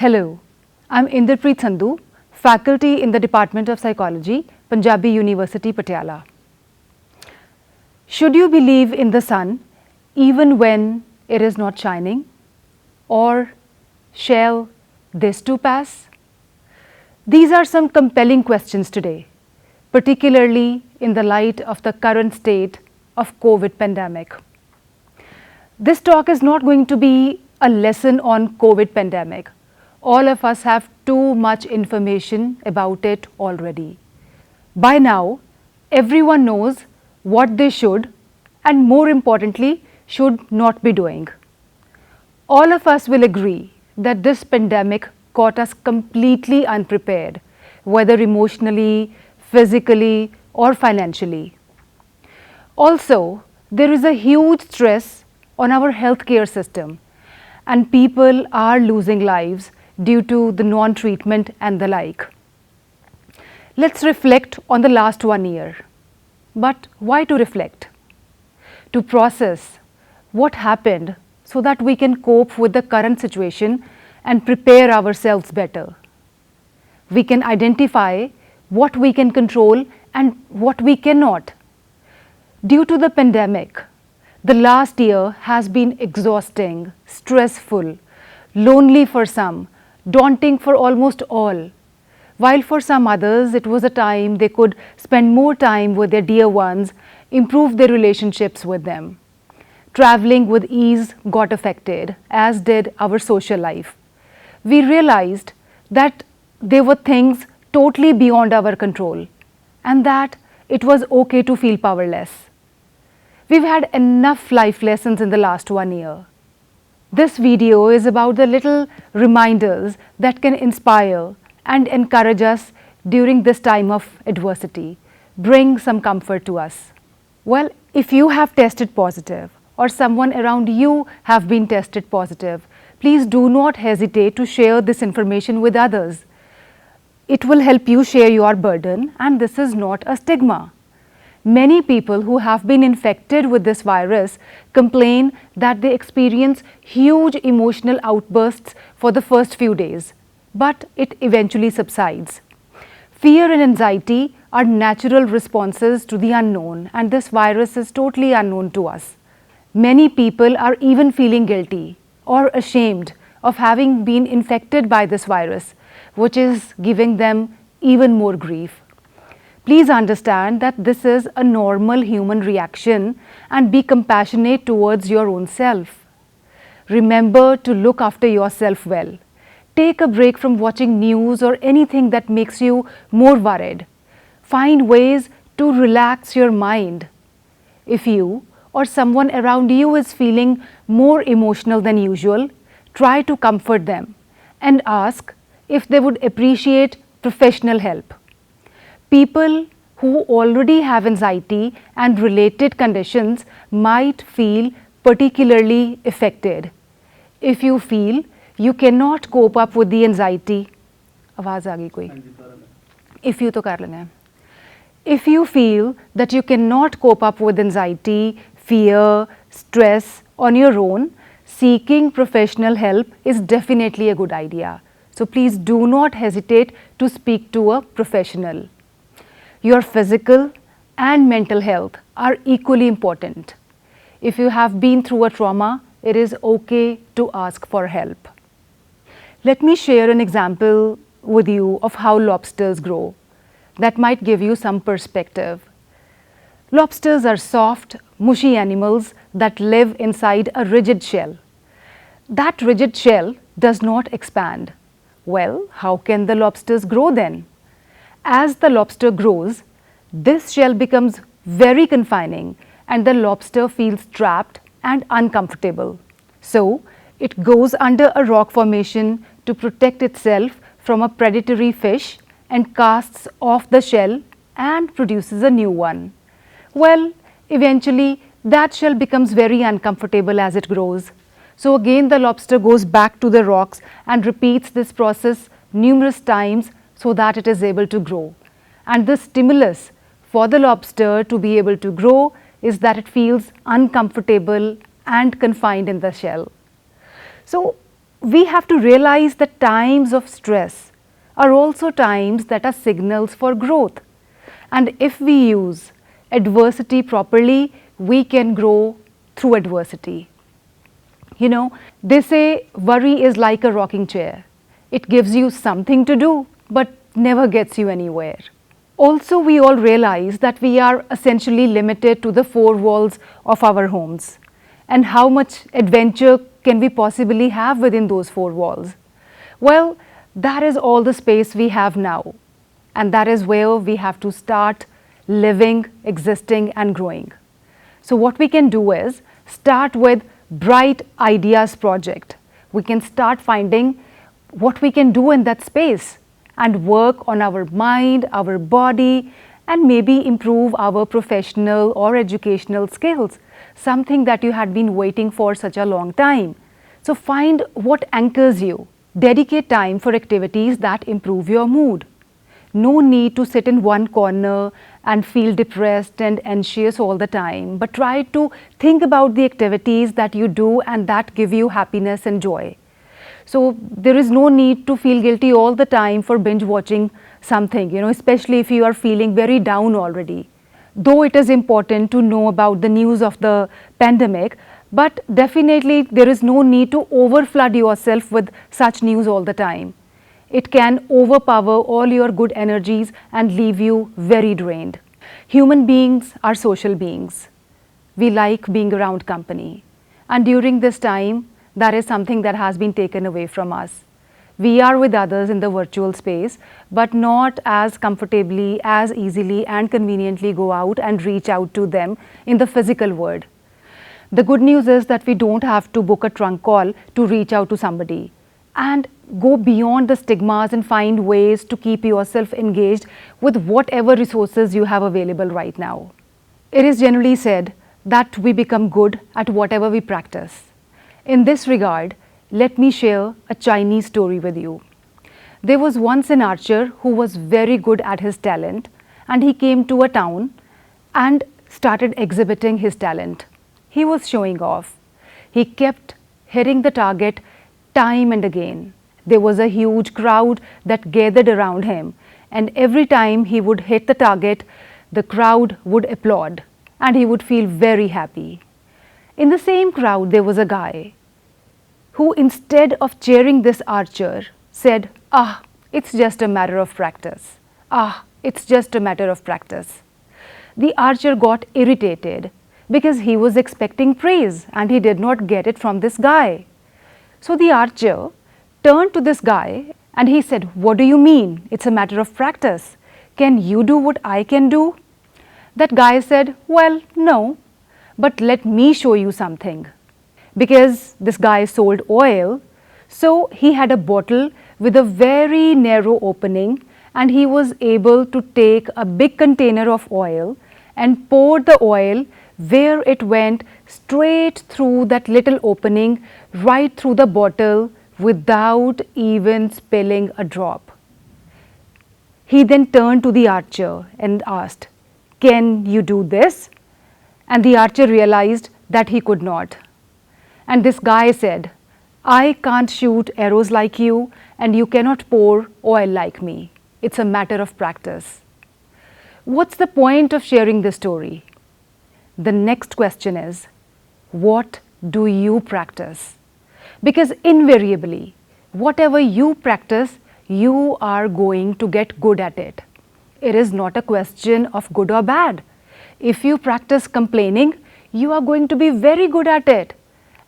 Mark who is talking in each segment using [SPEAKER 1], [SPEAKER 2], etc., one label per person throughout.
[SPEAKER 1] Hello, I'm Inderpreet Sandhu, faculty in the Department of Psychology, Punjabi University, Patiala. Should you believe in the sun even when it is not shining? Or shall this too pass? These are some compelling questions today, particularly in the light of the current state of COVID pandemic. This talk is not going to be a lesson on COVID pandemic. All of us have too much information about it already. By now, everyone knows what they should and more importantly, should not be doing. All of us will agree that this pandemic caught us completely unprepared, whether emotionally, physically or financially. Also, there is a huge stress on our healthcare system and people are losing lives due to the non-treatment and the like. Let's reflect on the last 1 year. But why to reflect? To process what happened so that we can cope with the current situation and prepare ourselves better. We can identify what we can control and what we cannot. Due to the pandemic, the last year has been exhausting, stressful, lonely for some, daunting for almost all. While for some others, it was a time they could spend more time with their dear ones, improve their relationships with them. Traveling with ease got affected, as did our social life. We realized that there were things totally beyond our control and that it was okay to feel powerless. We've had enough life lessons in the last 1 year. This video is about the little reminders that can inspire and encourage us during this time of adversity, bring some comfort to us. Well, if you have tested positive or someone around you have been tested positive, please do not hesitate to share this information with others. It will help you share your burden and this is not a stigma. Many people who have been infected with this virus complain that they experience huge emotional outbursts for the first few days, but it eventually subsides. Fear and anxiety are natural responses to the unknown and this virus is totally unknown to us. Many people are even feeling guilty or ashamed of having been infected by this virus, which is giving them even more grief. Please understand that this is a normal human reaction and be compassionate towards your own self. Remember to look after yourself well. Take a break from watching news or anything that makes you more worried. Find ways to relax your mind. If you or someone around you is feeling more emotional than usual, try to comfort them and ask if they would appreciate professional help. People who already have anxiety and related conditions might feel particularly affected. If you feel you cannot cope up with the anxiety, आवाज़ आ गई कोई? If you तो कर लेना है. If you feel that you cannot cope up with anxiety, fear, stress on your own, seeking professional help is definitely a good idea. So please do not hesitate to speak to a professional. Your physical and mental health are equally important. If you have been through a trauma, it is okay to ask for help. Let me share an example with you of how lobsters grow. That might give you some perspective. Lobsters are soft, mushy animals that live inside a rigid shell. That rigid shell does not expand. Well, how can the lobsters grow then? As the lobster grows, this shell becomes very confining and the lobster feels trapped and uncomfortable. So, it goes under a rock formation to protect itself from a predatory fish and casts off the shell and produces a new one. Well, eventually that shell becomes very uncomfortable as it grows. So again the lobster goes back to the rocks and repeats this process numerous times so that it is able to grow. And the stimulus for the lobster to be able to grow is that it feels uncomfortable and confined in the shell. So we have to realize that times of stress are also times that are signals for growth. And if we use adversity properly, we can grow through adversity. You know, they say worry is like a rocking chair. It gives you something to do, but never gets you anywhere. Also, we all realize that we are essentially limited to the four walls of our homes. And how much adventure can we possibly have within those four walls? Well, that is all the space we have now. And that is where we have to start living, existing, and growing. So, what we can do is start with Bright Ideas Project. We can start finding what we can do in that space and work on our mind, our body, and maybe improve our professional or educational skills, something that you had been waiting for such a long time. So, find what anchors you. Dedicate time for activities that improve your mood. No need to sit in one corner and feel depressed and anxious all the time, but try to think about the activities that you do and that give you happiness and joy. So there is no need to feel guilty all the time for binge watching something, especially if you are feeling very down already. Though it is important to know about the news of the pandemic, but definitely there is no need to overflood yourself with such news all the time. It can overpower all your good energies and leave you very drained. Human beings are social beings. We like being around company. And during this time, that is something that has been taken away from us. We are with others in the virtual space, but not as comfortably, as easily and conveniently go out and reach out to them in the physical world. The good news is that we don't have to book a trunk call to reach out to somebody. And go beyond the stigmas and find ways to keep yourself engaged with whatever resources you have available right now. It is generally said that we become good at whatever we practice. In this regard, let me share a Chinese story with you. There was once an archer who was very good at his talent, and he came to a town and started exhibiting his talent. He was showing off. He kept hitting the target time and again. There was a huge crowd that gathered around him, and every time he would hit the target, the crowd would applaud and he would feel very happy. In the same crowd, there was a guy who, instead of cheering this archer, said, "Ah, it's just a matter of practice. Ah, it's just a matter of practice." The archer got irritated because he was expecting praise and he did not get it from this guy. So the archer turned to this guy and he said, "What do you mean? It's a matter of practice. Can you do what I can do?" That guy said, "Well, no, but let me show you something." Because this guy sold oil, so he had a bottle with a very narrow opening, and he was able to take a big container of oil and pour the oil where it went straight through that little opening, right through the bottle without even spilling a drop. He then turned to the archer and asked, "Can you do this?" And the archer realized that he could not. And this guy said, "I can't shoot arrows like you, and you cannot pour oil like me. It's a matter of practice." What's the point of sharing this story? The next question is, what do you practice? Because invariably, whatever you practice, you are going to get good at it. It is not a question of good or bad. If you practice complaining, you are going to be very good at it.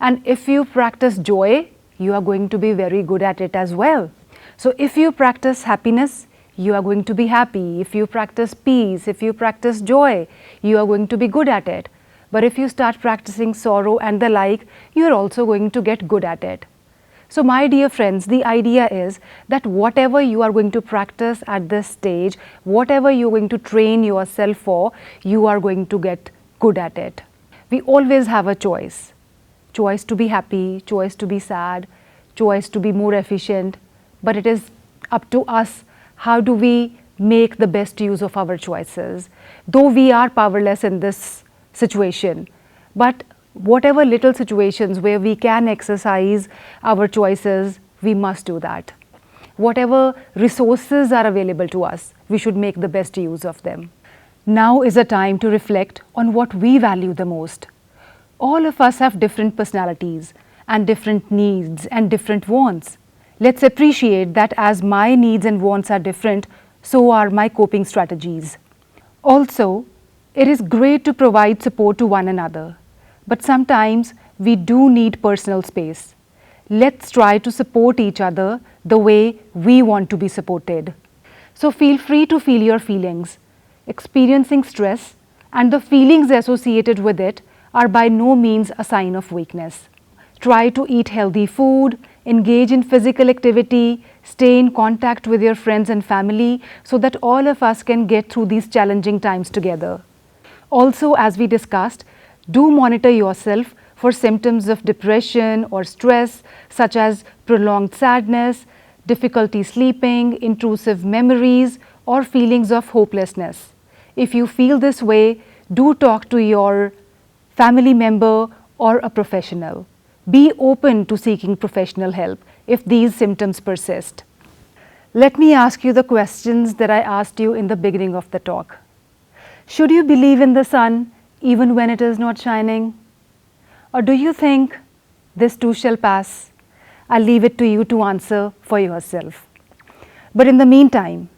[SPEAKER 1] And if you practice joy, you are going to be very good at it as well. So if you practice happiness, you are going to be happy. If you practice peace, if you practice joy, you are going to be good at it. But if you start practicing sorrow and the like, you are also going to get good at it. So my dear friends, the idea is that whatever you are going to practice at this stage, whatever you are going to train yourself for, you are going to get good at it. We always have a choice. Choice to be happy, choice to be sad, choice to be more efficient. But it is up to us. How do we make the best use of our choices? Though we are powerless in this situation, but Whatever little situations where we can exercise our choices, we must do that. Whatever resources are available to us, we should make the best use of them. Now is a time to reflect on what we value the most. All of us have different personalities and different needs and different wants. Let's appreciate that as my needs and wants are different, so are my coping strategies. Also, it is great to provide support to one another, but sometimes we do need personal space. Let's try to support each other the way we want to be supported. So feel free to feel your feelings. Experiencing stress and the feelings associated with it are by no means a sign of weakness. Try to eat healthy food, engage in physical activity, stay in contact with your friends and family so that all of us can get through these challenging times together. Also, as we discussed, do monitor yourself for symptoms of depression or stress such as prolonged sadness, difficulty sleeping, intrusive memories, or feelings of hopelessness. If you feel this way, do talk to your family member or a professional. Be open to seeking professional help if these symptoms persist. Let me ask you the questions that I asked you in the beginning of the talk. Should you believe in the sun even when it is not shining? Or do you think this too shall pass? I'll leave it to you to answer for yourself. But in the meantime,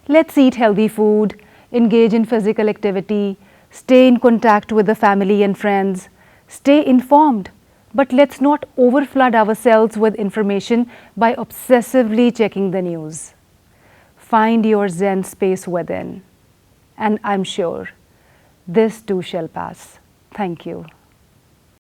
[SPEAKER 1] let's eat healthy food, engage in physical activity, stay in contact with the family and friends, stay informed, but let's not overflood ourselves with information by obsessively checking the news. Find your Zen space within, and I'm sure this too shall pass. Thank you.